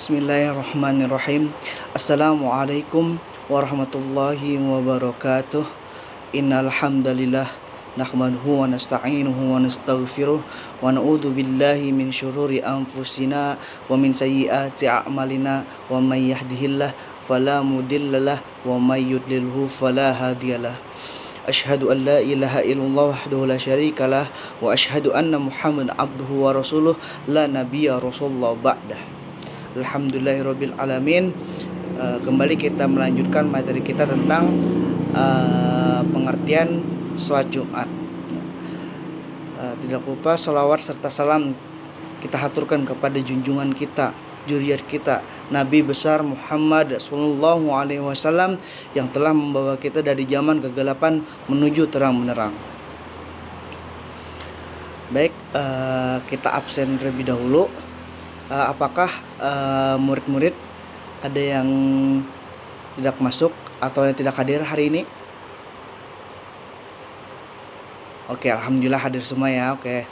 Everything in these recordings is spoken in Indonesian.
Bismillahirrahmanirrahim. Assalamualaikum warahmatullahi wabarakatuh. Innal hamdalillah nahmaduhu wa nasta'inuhu wa nastaghfiruh wa na'udzu billahi min syururi anfusina wa min sayyiati a'malina wa may yahdihillahu fala mudhillalah wa may yudlilhu fala hadiyalah. Asyhadu an la ilaha illallah wahdahu la syarikalah wa asyhadu anna Muhammadan abduhu wa rasuluh la nabiyya rasulullah ba'dah. Alhamdulillahirabbil alamin. Kembali kita melanjutkan materi kita tentang pengertian sholat Jumat. Tidak lupa sholawat serta salam kita haturkan kepada junjungan kita, juriat kita, Nabi besar Muhammad sallallahu alaihi wasallam yang telah membawa kita dari zaman kegelapan menuju terang benderang. Baik, kita absen terlebih dahulu. Apakah murid-murid ada yang tidak masuk atau yang tidak hadir hari ini? Oke, alhamdulillah hadir semua ya. Oke,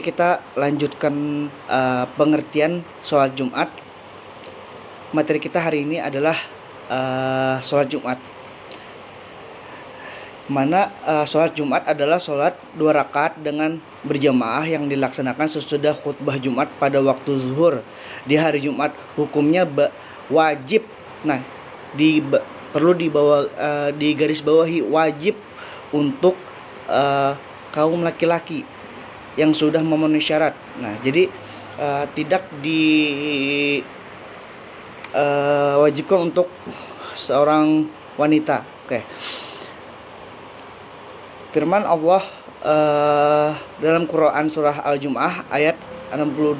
kita lanjutkan pengertian sholat Jumat. Materi kita hari ini adalah sholat Jumat. Mana sholat Jumat adalah sholat 2 rakaat dengan berjamaah yang dilaksanakan sesudah khutbah Jumat pada waktu zuhur di hari Jumat. Hukumnya wajib. Nah, perlu di garis bawahi wajib untuk kaum laki-laki yang sudah memenuhi syarat. Nah, jadi tidak diwajibkan untuk seorang wanita. Firman Allah dalam Quran surah Al-Jumu'ah ayat 60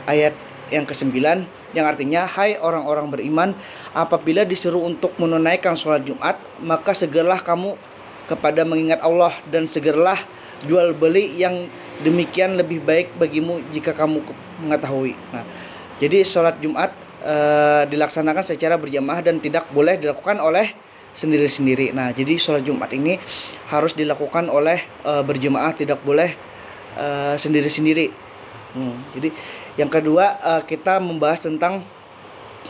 ayat yang ke-9 yang artinya, hai orang-orang beriman, apabila disuruh untuk menunaikan sholat Jumat, maka segeralah kamu kepada mengingat Allah dan segeralah jual beli, yang demikian lebih baik bagimu jika kamu mengetahui. Nah, jadi sholat Jumat dilaksanakan secara berjamaah dan tidak boleh dilakukan oleh sendiri-sendiri. Nah, jadi sholat Jumat ini harus dilakukan oleh berjamaah, tidak boleh sendiri-sendiri. Jadi yang kedua, kita membahas tentang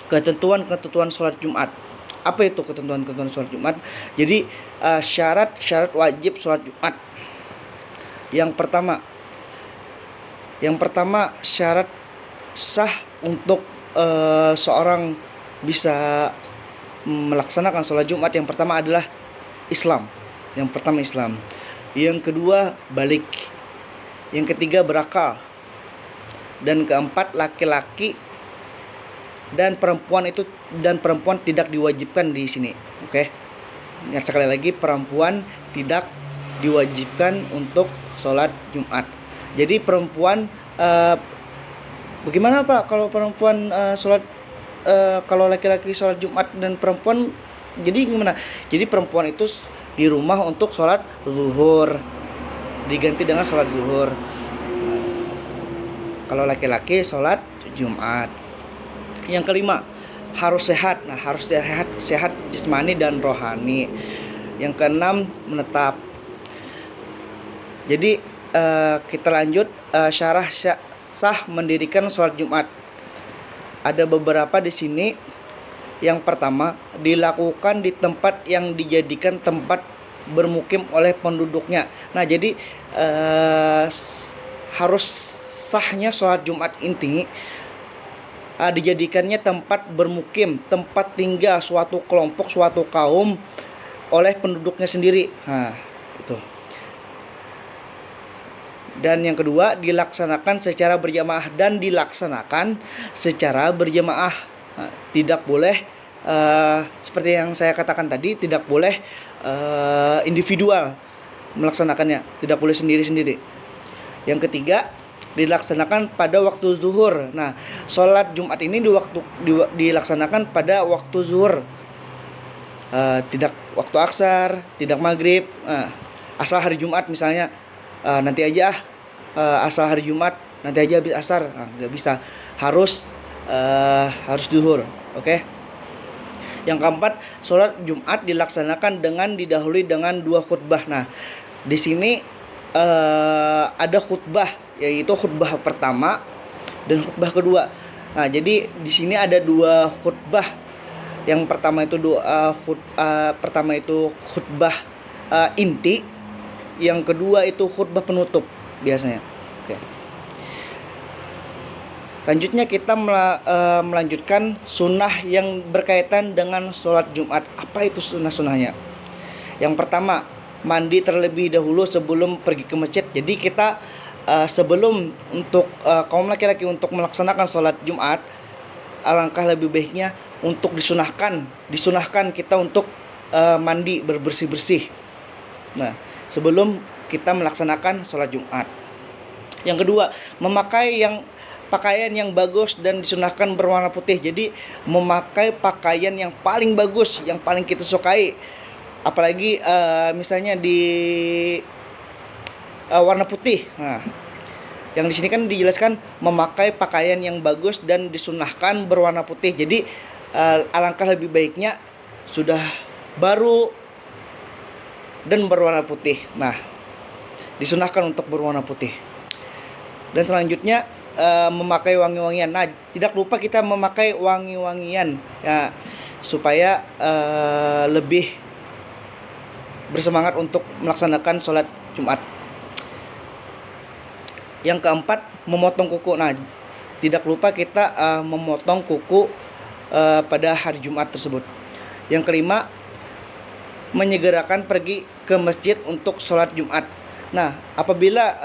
ketentuan-ketentuan sholat Jumat. Apa itu ketentuan-ketentuan sholat Jumat? Jadi syarat-syarat wajib sholat Jumat. Yang pertama syarat sah untuk seorang bisa melaksanakan sholat Jumat, yang pertama adalah Islam. Yang kedua balik. Yang ketiga berakal. Dan keempat laki-laki dan perempuan tidak diwajibkan di sini. Ingat sekali lagi, perempuan tidak diwajibkan untuk sholat Jumat. Jadi perempuan bagaimana Pak kalau perempuan sholat kalau laki-laki sholat Jumat dan perempuan, jadi gimana? Jadi perempuan itu di rumah untuk sholat zuhur, diganti dengan sholat zuhur. Kalau laki-laki sholat Jumat. Yang kelima, harus sehat. Nah, harus sehat jasmani dan rohani. Yang keenam, menetap. Jadi kita lanjut syarah sah mendirikan sholat Jumat. Ada beberapa di sini. Yang pertama, dilakukan di tempat yang dijadikan tempat bermukim oleh penduduknya. Nah, jadi harus sahnya sholat Jumat ini dijadikannya tempat bermukim, tempat tinggal suatu kelompok, suatu kaum oleh penduduknya sendiri. Nah, itu. Dan yang kedua, dilaksanakan secara berjamaah tidak boleh seperti yang saya katakan tadi, tidak boleh individual melaksanakannya, tidak boleh sendiri-sendiri. Yang ketiga, dilaksanakan pada waktu zuhur. Nah, sholat Jumat ini dilaksanakan pada waktu zuhur, tidak waktu asar, tidak maghrib. Asal hari Jumat misalnya, nanti aja asal hari Jumat, nanti aja habis asar, nggak bisa, harus zuhur. Yang keempat, sholat Jumat dilaksanakan dengan didahului dengan 2 khutbah. Nah, di sini ada khutbah, yaitu khutbah pertama dan khutbah kedua. Nah, jadi di sini ada dua khutbah. Yang pertama itu khutbah inti, yang kedua itu khutbah penutup biasanya. Oke. Selanjutnya kita melanjutkan sunnah yang berkaitan dengan sholat Jumat. Apa itu sunnah-sunnahnya? Yang pertama, mandi terlebih dahulu sebelum pergi ke masjid. Jadi kita sebelum untuk kaum laki-laki untuk melaksanakan sholat Jumat, alangkah lebih baiknya untuk disunahkan kita untuk mandi bersih-bersih. Nah, sebelum kita melaksanakan sholat Jumat. Yang kedua, memakai pakaian yang bagus dan disunahkan berwarna putih. Jadi memakai pakaian yang paling bagus, yang paling kita sukai. Apalagi misalnya di warna putih. Nah, yang di sini kan dijelaskan memakai pakaian yang bagus dan disunahkan berwarna putih. Jadi alangkah lebih baiknya sudah baru dan berwarna putih. Nah, disunahkan untuk berwarna putih. Dan selanjutnya memakai wangi-wangian. Nah, tidak lupa kita memakai wangi-wangian ya, supaya lebih bersemangat untuk melaksanakan sholat Jumat. Yang keempat, memotong kuku. Nah, tidak lupa kita memotong kuku pada hari Jumat tersebut. Yang kelima, menyegerakan pergi ke masjid untuk sholat Jumat. Nah, apabila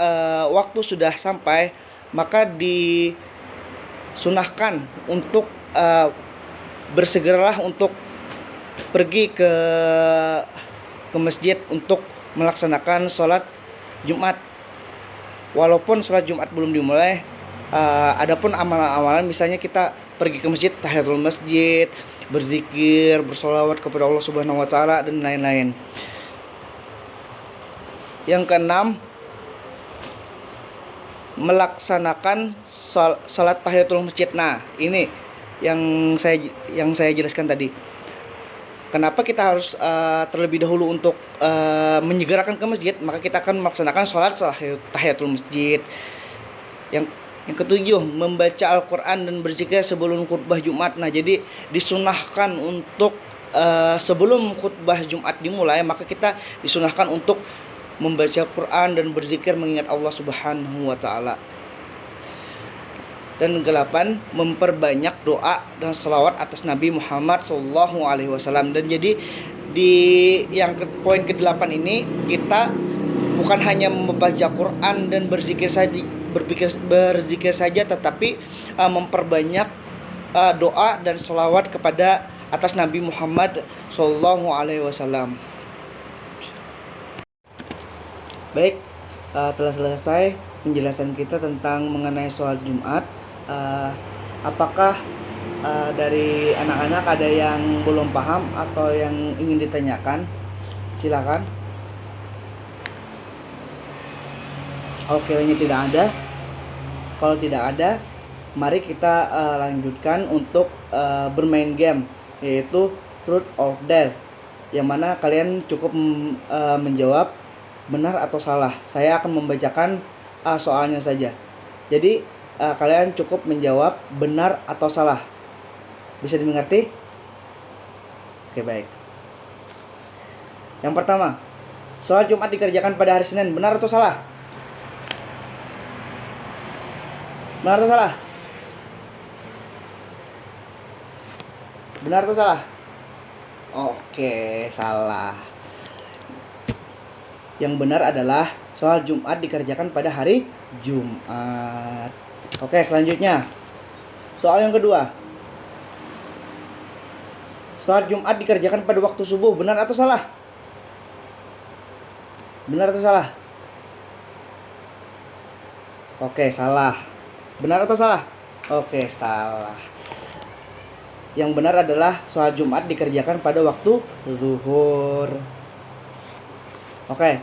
waktu sudah sampai, maka disunahkan untuk bersegeralah untuk pergi ke masjid untuk melaksanakan sholat Jumat. Walaupun sholat Jumat belum dimulai, adapun amalan-amalan misalnya kita pergi ke masjid, tahiyatul masjid, berzikir, bersolawat kepada Allah Subhanahu wa taala dan lain-lain. Yang keenam, melaksanakan salat tahiyatul masjid. Nah, ini yang saya jelaskan tadi. Kenapa kita harus terlebih dahulu untuk menyegerakan ke masjid? Maka kita akan melaksanakan salat tahiyatul masjid. Yang ketujuh, membaca Al-Quran dan berzikir sebelum khutbah Jumat. Nah, jadi disunahkan untuk sebelum khutbah Jumat dimulai, maka kita disunahkan untuk membaca Quran dan berzikir mengingat Allah Subhanahu wa taala. Dan ke-8, memperbanyak doa dan selawat atas Nabi Muhammad SAW. Dan jadi di poin ke-8 ini kita bukan hanya membaca Quran dan berzikir saja, tetapi memperbanyak doa dan selawat kepada atas Nabi Muhammad SAW. Baik, telah selesai penjelasan kita tentang mengenai sholat Jumat. Apakah dari anak-anak ada yang belum paham atau yang ingin ditanyakan? Silakan. Oke, ini tidak ada. Kalau tidak ada, mari kita lanjutkan untuk bermain game, yaitu Truth or Dare, yang mana kalian cukup menjawab benar atau salah. Saya akan membacakan soalnya saja. Jadi kalian cukup menjawab benar atau salah. Bisa dimengerti? Oke, baik. Yang pertama, sholat Jumat dikerjakan pada hari Senin. Benar atau salah? Benar atau salah? Benar atau salah? Oke, salah. Yang benar adalah sholat Jumat dikerjakan pada hari Jumat. Oke, selanjutnya soal yang kedua. Sholat Jumat dikerjakan pada waktu subuh. Benar atau salah? Benar atau salah? Oke, salah. Benar atau salah? Oke, salah. Yang benar adalah sholat Jumat dikerjakan pada waktu zuhur. Oke,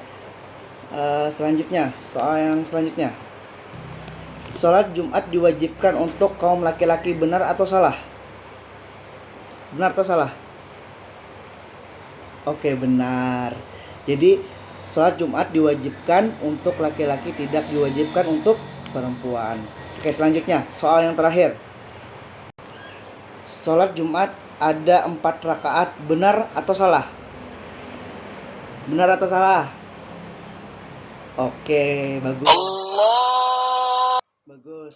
selanjutnya, soal yang selanjutnya. Sholat Jumat diwajibkan untuk kaum laki-laki. Benar atau salah? Benar atau salah? Oke, benar. Jadi sholat Jumat diwajibkan untuk laki-laki, tidak diwajibkan untuk perempuan. Oke, selanjutnya soal yang terakhir. sholat Jumat ada 4 rakaat, benar atau salah? Benar atau salah? Oke, bagus. Bagus.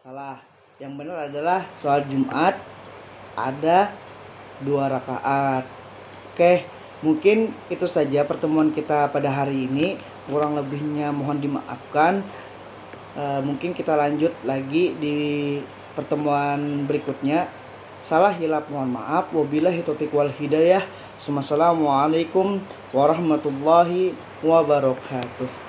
Salah. Yang benar adalah sholat Jumat ada 2 rakaat. Oke, mungkin itu saja pertemuan kita pada hari ini. Kurang lebihnya mohon dimaafkan. Mungkin kita lanjut lagi di pertemuan berikutnya. Salah hilap mohon maaf. Wabillahi taufiq wal hidayah. Assalamualaikum warahmatullahi wabarakatuh.